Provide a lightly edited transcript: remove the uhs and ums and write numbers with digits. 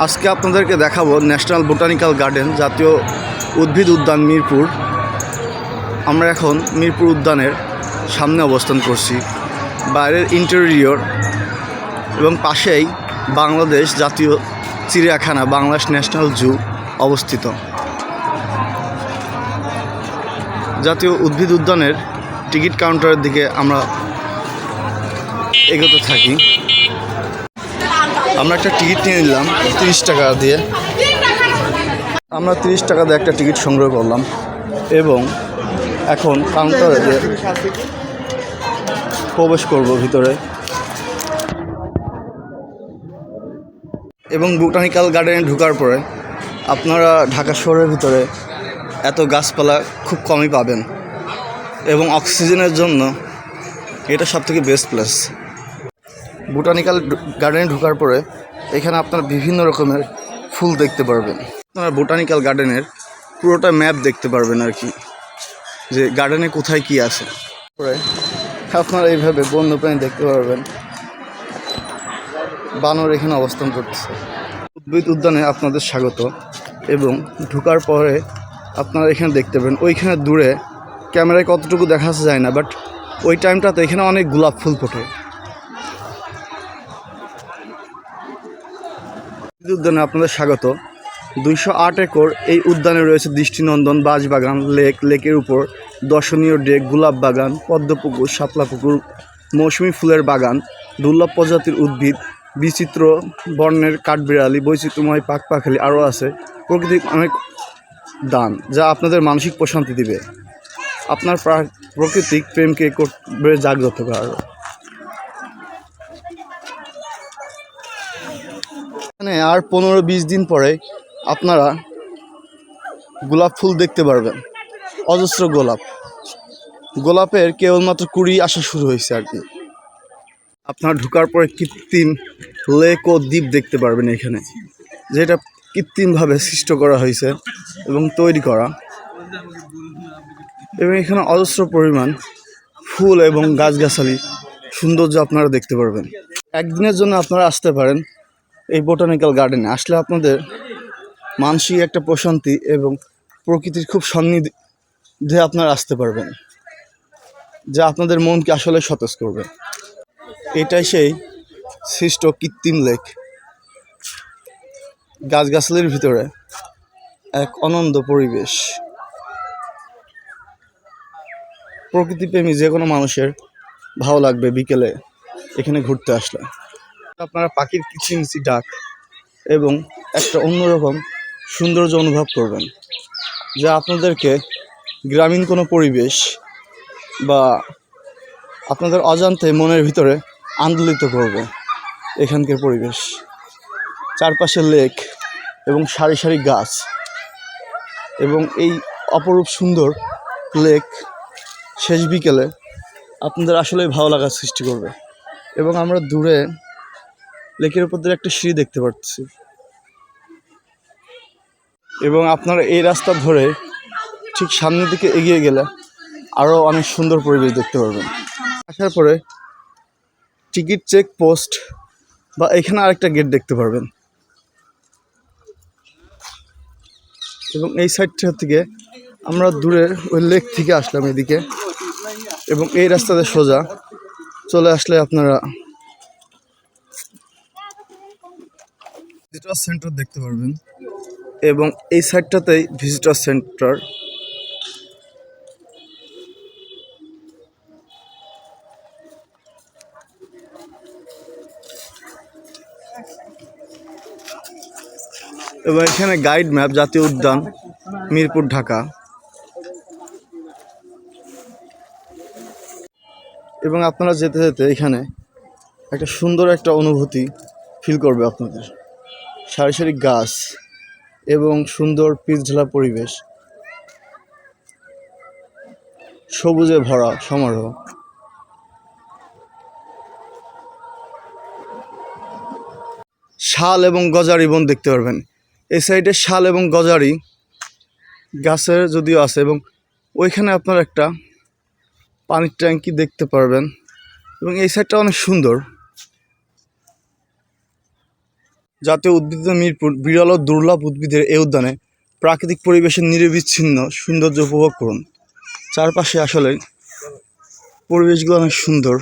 আজকে আপনাদেরকে দেখাবো ন্যাশনাল বোটানিক্যাল গার্ডেন, জাতীয় উদ্ভিদ উদ্যান মিরপুর। আমরা এখন মিরপুর উদ্যানের সামনে অবস্থান করছি। বাইরের ইন্টেরিয়র এবং পাশেই বাংলাদেশ জাতীয় চিড়িয়াখানা, বাংলাদেশ ন্যাশনাল জু অবস্থিত। জাতীয় উদ্ভিদ উদ্যানের টিকিট কাউন্টারের দিকে আমরা এগোতে থাকি। আমরা একটা টিকিট নিয়ে নিলাম 30 টাকা দিয়ে। আমরা 30 টাকা দিয়ে একটা টিকিট সংগ্রহ করলাম এবং এখন কাউন্টারে দিয়ে প্রবেশ করব ভিতরে। এবং বোটানিক্যাল গার্ডেনে ঢোকার পরে আপনারা ঢাকা শহরের ভিতরে এত গাছপালা খুব কমই পাবেন এবং অক্সিজেনের জন্য এটা সবথেকে বেস্ট প্লেস। বোটানিক্যাল গার্ডেনে ঢোকার পরে এখানে আপনারা বিভিন্ন রকমের ফুল দেখতে পারবেন। আপনারা বোটানিক্যাল গার্ডেনের পুরোটা ম্যাপ দেখতে পারবেন আর কি, যে গার্ডেনে কোথায় কি আছে। পরে আপনারা এইভাবে বন্যপ্রাণী দেখতে পারবেন। বানর এখানে অবস্থান করতেছে। উদ্ভিদ উদ্যানে আপনাদের স্বাগত। এবং ঢোকার পরে আপনারা এখানে দেখতে পাবেন, ওইখানে দূরে ক্যামেরায় কতটুকু দেখা যায় না, বাট ওই টাইমটাতে এখানে অনেক গোলাপ ফুল ফোটে। উদ্যানে আপনাদের স্বাগত। 208 একর এই উদ্যানে রয়েছে দৃষ্টিনন্দন বাঁশবাগান, লেকের উপর দর্শনীয় ডেক, গোলাপ বাগান, পদ্মপুকুর, শাপলা পুকুর, মৌসুমি ফুলের বাগান, দুর্লভ প্রজাতির উদ্ভিদ, বিচিত্র বর্ণের কাঠবিড়ালি, বৈচিত্র্যময় পাখপাখালি আরও আছে। প্রকৃতির অনেক দান যা আপনাদের মানসিক প্রশান্তি দিবে, আপনার প্রাকৃতিক প্রেমকে করবে জাগ্রত করার। এখানে আর 15-20 দিন পরে আপনারা গোলাপ ফুল দেখতে পারবেন। অজস্র গোলাপের কেবলমাত্র কুড়ি আসা শুরু হয়েছে আর কি। আপনারা ঢোকার পরে কৃত্রিম লেক ও দ্বীপ দেখতে পারবেন এখানে, যেটা কৃত্রিমভাবে সৃষ্ট করা হয়েছে এবং তৈরি করা। এবং এখানে অজস্র পরিমাণ ফুল এবং গাছগাছালি সৌন্দর্য আপনারা দেখতে পারবেন। একদিনের জন্য আপনারা আসতে পারেন এই বোটানিক্যাল গার্ডেনে। আসলে আপনাদের মানসিক একটা প্রশান্তি এবং প্রকৃতির খুব সান্নিধ্যে আপনারা আসতে পারবেন, যা আপনাদের মনকে আসলে সতেজ করবে। এটাই সেই সৃষ্ট কৃত্রিম লেক। গাছগাছালির ভিতরে এক অনন্ত পরিবেশ। প্রকৃতিপ্রেমী যে কোনো মানুষের ভালো লাগবে বিকেলে এখানে ঘুরতে আসলে। আপনারা পাখির কিচিমিচি ডাক এবং একটা অন্যরকম সৌন্দর্য অনুভব করবেন, যা আপনাদেরকে গ্রামীণ কোনো পরিবেশ বা আপনাদের অজান্তে মনের ভিতরে আন্দোলিত করবে। এখানকার পরিবেশ, চারপাশে লেক এবং সারি সারি গাছ এবং এই অপরূপ সুন্দর লেক শেষ বিকেলে আপনাদের আসলেই ভালো লাগার সৃষ্টি করবে। এবং আমরা দূরে লেকের উপর দিয়ে একটা সিঁড়ি দেখতে পাচ্ছি। এবং আপনারা এই রাস্তা ধরে ঠিক সামনের দিকে এগিয়ে গেলে আরও অনেক সুন্দর পরিবেশ দেখতে পারবেন। আসার পরে টিকিট চেক পোস্ট বা এখানে আরেকটা গেট দেখতে পারবেন। এবং এই সাইডটা থেকে আমরা দূরে ওই লেক থেকে আসলাম এদিকে, এবং এই রাস্তাতে সোজা চলে আসলে আপনারা ভিজিটর সেন্টার দেখতে পারবেন। এবং এই সাইডটাতেই ভিজিটর সেন্টার। এবং এখানে গাইড ম্যাপ, জাতীয় উদ্যান মিরপুর, ঢাকা। এবং আপনারা যেতে যেতে এখানে একটা সুন্দর একটা অনুভূতি ফিল করবে আপনাদের। সারি সারি গাছ এবং সুন্দর পিচঢালা পরিবেশ, সবুজে ভরা সমারোহ। শাল এবং গজারি বন দেখতে পারবেন। এই সাইডে শাল এবং গজারি গাছের যদিও আছে, এবং ওইখানে আপনারা একটা পানির ট্যাঙ্কি দেখতে পারবেন। এবং এই সাইডটা অনেক সুন্দর। জাতীয় উদ্ভিদ মিরপুর বিরল ও দুর্লভ উদ্ভিদের এই উদ্যানে প্রাকৃতিক পরিবেশের নিরবিচ্ছিন্ন সৌন্দর্য উপভোগ করুন। চারপাশে আসলে পরিবেশগুলো অনেক সুন্দর।